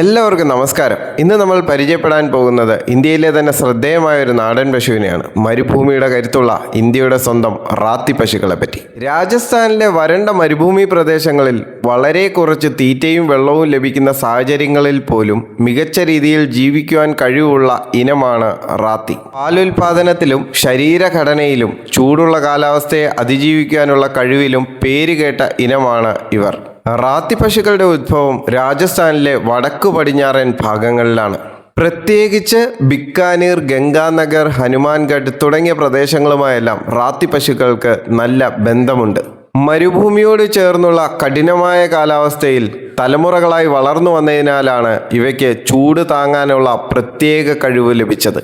എല്ലാവർക്കും നമസ്കാരം. ഇന്ന് നമ്മൾ പരിചയപ്പെടാൻ പോകുന്നത് ഇന്ത്യയിലെ തന്നെ ശ്രദ്ധേയമായ ഒരു നാടൻ പശുവിനെയാണ്. മരുഭൂമിയുടെ കരുത്തുള്ള ഇന്ത്യയുടെ സ്വന്തം റാത്തി പശുക്കളെ പറ്റി. രാജസ്ഥാനിലെ വരണ്ട മരുഭൂമി പ്രദേശങ്ങളിൽ വളരെ കുറച്ച് തീറ്റയും വെള്ളവും ലഭിക്കുന്ന സാഹചര്യങ്ങളിൽ പോലും മികച്ച രീതിയിൽ ജീവിക്കുവാൻ കഴിവുള്ള ഇനമാണ് റാത്തി. പാലുൽപാദനത്തിലും ശരീരഘടനയിലും ചൂടുള്ള കാലാവസ്ഥയെ അതിജീവിക്കാനുള്ള കഴിവിലും പേരുകേട്ട ഇനമാണ് ഇവർ. റാത്തി പശുക്കളുടെ ഉദ്ഭവം രാജസ്ഥാനിലെ വടക്കു പടിഞ്ഞാറൻ ഭാഗങ്ങളിലാണ്. പ്രത്യേകിച്ച് ബിക്കാനീർ, ഗംഗാനഗർ, ഹനുമാൻഗഡ് തുടങ്ങിയ പ്രദേശങ്ങളുമായെല്ലാം റാത്തി പശുക്കൾക്ക് നല്ല ബന്ധമുണ്ട്. മരുഭൂമിയോട് ചേർന്നുള്ള കഠിനമായ കാലാവസ്ഥയിൽ തലമുറകളായി വളർന്നു വന്നതിനാലാണ് ഇവയ്ക്ക് ചൂട് താങ്ങാനുള്ള പ്രത്യേക കഴിവ് ലഭിച്ചത്.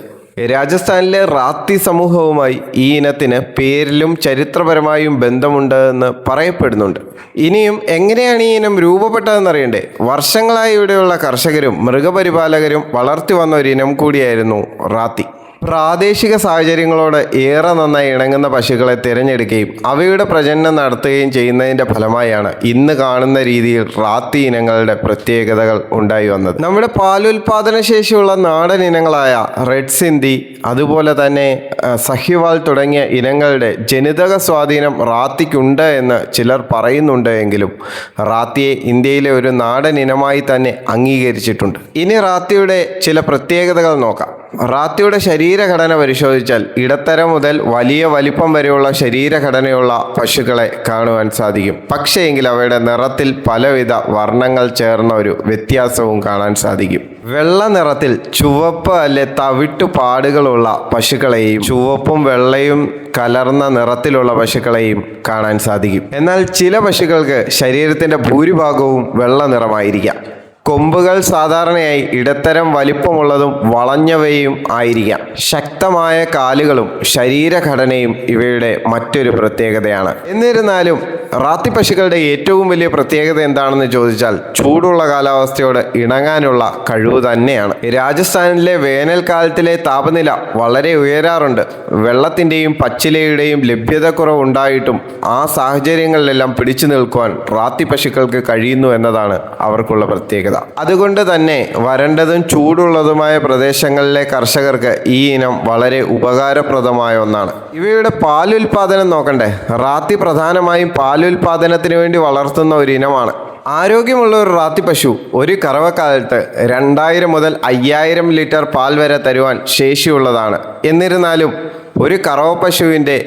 രാജസ്ഥാനിലെ റാത്തി സമൂഹവുമായി ഈ ഇനത്തിന് പേരിലും ചരിത്രപരമായും ബന്ധമുണ്ട് എന്ന് പറയപ്പെടുന്നുണ്ട്. ഇനിയും എങ്ങനെയാണ് ഈ ഇനം രൂപപ്പെട്ടതെന്നറിയണ്ടേ? വർഷങ്ങളായി ഇവിടെയുള്ള കർഷകരും മൃഗപരിപാലകരും വളർത്തി വന്ന ഒരു ഇനം കൂടിയായിരുന്നു റാത്തി. പ്രാദേശിക സാഹചര്യങ്ങളോട് ഏറെ നന്നായി ഇണങ്ങുന്ന പശുക്കളെ തിരഞ്ഞെടുക്കുകയും അവയുടെ പ്രജനനം നടത്തുകയും ചെയ്യുന്നതിൻ്റെ ഫലമായാണ് ഇന്ന് കാണുന്ന രീതിയിൽ റാത്തി ഇനങ്ങളുടെ പ്രത്യേകതകൾ ഉണ്ടായി വന്നത്. നമ്മുടെ പാലുൽപാദന ശേഷിയുള്ള നാടൻ ഇനങ്ങളായ റെഡ് സിന്ധി, അതുപോലെ തന്നെ സഹ്യവാൾ തുടങ്ങിയ ഇനങ്ങളുടെ ജനിതക സ്വാധീനം റാത്തിക്കുണ്ട് എന്ന് ചിലർ പറയുന്നുണ്ട് എങ്കിലും റാത്തിയെ ഇന്ത്യയിലെ ഒരു നാടൻ ഇനമായി തന്നെ അംഗീകരിച്ചിട്ടുണ്ട്. ഇനി റാത്തിയുടെ ചില പ്രത്യേകതകൾ നോക്കാം. റാത്തിയുടെ ശരീരഘടന പരിശോധിച്ചാൽ ഇടത്തരം മുതൽ വലിയ വലിപ്പം വരെയുള്ള ശരീരഘടനയുള്ള പശുക്കളെ കാണുവാൻ സാധിക്കും. പക്ഷേ എങ്കിൽ അവയുടെ നിറത്തിൽ പലവിധ വർണ്ണങ്ങൾ ചേർന്ന ഒരു വ്യത്യാസവും കാണാൻ സാധിക്കും. വെള്ള നിറത്തിൽ ചുവപ്പ് അല്ലെ തവിട്ടു പാടുകളുള്ള പശുക്കളെയും ചുവപ്പും വെള്ളയും കലർന്ന നിറത്തിലുള്ള പശുക്കളെയും കാണാൻ സാധിക്കും. എന്നാൽ ചില പശുക്കൾക്ക് ശരീരത്തിൻ്റെ ഭൂരിഭാഗവും വെള്ള നിറമായിരിക്കാം. കൊമ്പുകൾ സാധാരണയായി ഇടത്തരം വലിപ്പമുള്ളതും വളഞ്ഞവയും ആയിരിക്കാം. ശക്തമായ കാലുകളും ശരീരഘടനയും ഇവയുടെ മറ്റൊരു പ്രത്യേകതയാണ്. എന്നിരുന്നാലും റാത്തി പശുക്കളുടെ ഏറ്റവും വലിയ പ്രത്യേകത എന്താണെന്ന് ചോദിച്ചാൽ ചൂടുള്ള കാലാവസ്ഥയോട് ഇണങ്ങാനുള്ള കഴിവ് തന്നെയാണ്. രാജസ്ഥാനിലെ വേനൽക്കാലത്തിലെ താപനില വളരെ ഉയരാറുണ്ട്. വെള്ളത്തിൻ്റെയും പച്ചിലയുടെയും ലഭ്യതക്കുറവുണ്ടായിട്ടും ആ സാഹചര്യങ്ങളിലെല്ലാം പിടിച്ചു നിൽക്കുവാൻ റാത്തി പശുക്കൾക്ക് കഴിയുന്നു എന്നതാണ് അവർക്കുള്ള പ്രത്യേകത. അതുകൊണ്ട് തന്നെ വരണ്ടതും ചൂടുള്ളതുമായ പ്രദേശങ്ങളിലെ കർഷകർക്ക് ഈ ഇനം വളരെ ഉപകാരപ്രദമായ ഒന്നാണ്. ഇവയുടെ പാലുൽപാദനം നോക്കണ്ടേ? റാത്തി പ്രധാനമായും പാലുൽപാദനത്തിന് വേണ്ടി വളർത്തുന്ന ഒരു ഇനമാണ്. ആരോഗ്യമുള്ള ഒരു റാത്തി പശു ഒരു കറവക്കാലത്ത് 2000 മുതൽ 5000 ലിറ്റർ പാൽ വരെ തരുവാൻ ശേഷിയുള്ളതാണ്. എന്നിരുന്നാലും ഒരു കറവ പശുവിൻ്റെ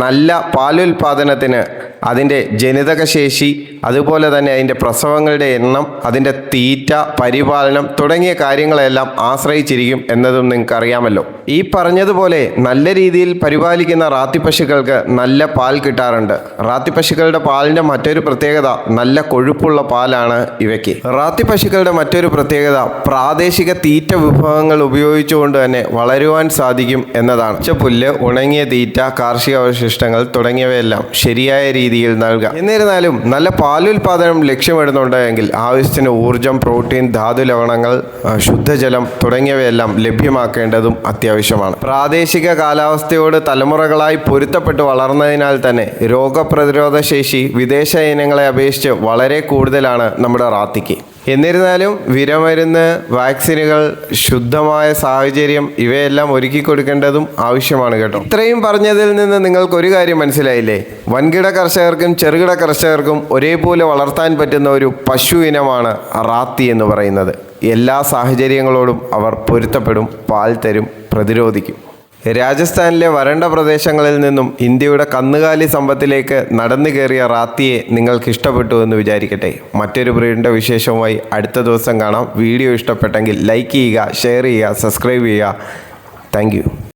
നല്ല പാലുൽപാദനത്തിന് അതിൻ്റെ ജനിതകശേഷി, അതുപോലെ തന്നെ അതിൻ്റെ പ്രസവങ്ങളുടെ എണ്ണം, അതിൻ്റെ തീറ്റ, പരിപാലനം തുടങ്ങിയ കാര്യങ്ങളെല്ലാം ആശ്രയിച്ചിരിക്കും എന്നതും നിങ്ങൾക്കറിയാമല്ലോ. ഈ പറഞ്ഞതുപോലെ നല്ല രീതിയിൽ പരിപാലിക്കുന്ന റാത്തി പശുക്കൾക്ക് നല്ല പാൽ കിട്ടാറുണ്ട്. റാത്തി പശുക്കളുടെ പാലിൻ്റെ മറ്റൊരു പ്രത്യേകത നല്ല കൊഴുപ്പുള്ള പാലാണ് ഇവയ്ക്ക്. റാത്തി പശുക്കളുടെ മറ്റൊരു പ്രത്യേകത പ്രാദേശിക തീറ്റ വിഭവങ്ങൾ ഉപയോഗിച്ചുകൊണ്ട് തന്നെ വളരുവാൻ സാധിക്കും എന്നതാണ്. പച്ചപ്പുല്ല്, ഉണങ്ങിയ തീറ്റ, കാർഷിക അവശിഷ്ടങ്ങൾ തുടങ്ങിയവയെല്ലാം ശരിയായ രീതിയിൽ നൽകാം. എന്നിരുന്നാലും നല്ല പാലുൽപാദനം ലക്ഷ്യമിടുന്നുണ്ട് എങ്കിൽ ആവശ്യത്തിന് ഊർജം, പ്രോട്ടീൻ, ധാതു ലവണങ്ങൾ, ശുദ്ധജലം തുടങ്ങിയവയെല്ലാം ലഭ്യമാക്കേണ്ടതും അത്യാവശ്യമാണ്. പ്രാദേശിക കാലാവസ്ഥയോട് തലമുറകളായി പൊരുത്തപ്പെട്ട് വളർന്നതിനാൽ തന്നെ രോഗപ്രതിരോധ ശേഷി വിദേശ ഇനങ്ങളെ അപേക്ഷിച്ച് വളരെ കൂടുതലാണ് നമ്മുടെ റാത്തിക്ക്. എന്നിരുന്നാലും വിരമരുന്ന്, വാക്സിനുകൾ, ശുദ്ധമായ സാഹചര്യം ഇവയെല്ലാം ഒരുക്കി കൊടുക്കേണ്ടതും ആവശ്യമാണ് കേട്ടോ. ഇത്രയും പറഞ്ഞതിൽ നിന്ന് നിങ്ങൾക്ക് ഒരു കാര്യം മനസ്സിലായില്ലേ? വൻകിട കർഷകർക്കും ചെറുകിട കർഷകർക്കും ഒരേപോലെ വളർത്താൻ പറ്റുന്ന ഒരു പശു ഇനമാണ് റാത്തി എന്ന് പറയുന്നത്. എല്ലാ സാഹചര്യങ്ങളോടും അവർ പൊരുത്തപ്പെടും, പാൽ തരും, പ്രതിരോധിക്കും. രാജസ്ഥാനിലെ വരണ്ട പ്രദേശങ്ങളിൽ നിന്നും ഇന്ത്യയുടെ കന്നുകാലി സമ്പത്തിലേക്ക് നടന്നു കയറിയ റാത്തിയെ നിങ്ങൾക്ക് ഇഷ്ടപ്പെട്ടു എന്ന് വിചാരിക്കട്ടെ. മറ്റൊരു ബ്രീഡിൻ്റെ വിശേഷവുമായി അടുത്ത ദിവസം കാണാം. വീഡിയോ ഇഷ്ടപ്പെട്ടെങ്കിൽ ലൈക്ക് ചെയ്യുക, ഷെയർ ചെയ്യുക, സബ്സ്ക്രൈബ് ചെയ്യുക. Thank you.